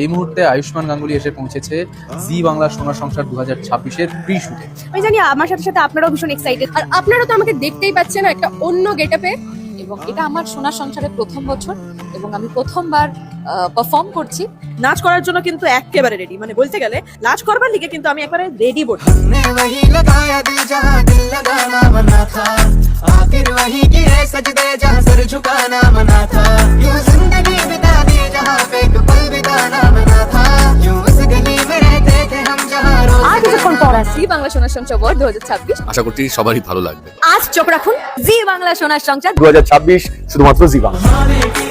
এই মুহূর্তে আয়ুষ্মান গাঙ্গুলি এসে পৌঁছেছে জি বাংলা সোনার সংসার 2026-এর প্রি শুটে। আমি জানি আমার সাথে সাথে আপনারাও ভীষণ এক্সাইটেড, আর আপনারা তো আমাকে দেখতেই পাচ্ছেন একটা অন্য গেটআপে। এবং এটা আমার সোনার সংসারের প্রথম বছর এবং আমি প্রথমবার পারফর্ম করছি। নাচ করার জন্য কিন্তু একেবারে রেডি, মানে বলতে গেলে নাচ করবার লিগে কিন্তু আমি একবারে রেডি বলি। हमने वही लगाया दिल जहां दिल लगाना मना था, आखिर वही किए सजदे जहां सर झुकाना मना था, यूं जिंदगी बिता दी जहां पे एक पल बिताना मना था, यूं उस गली में रहते थे हम जहां रोज আর কিছুক্ষণ পর আসি বাংলা সোনার সংসার 2026। আশা করছি সবারই ভালো লাগবে। আজ চোখ রাখুন জি বাংলা সোনার সংসার 2026 শুধুমাত্র জি বাংলা। हमारे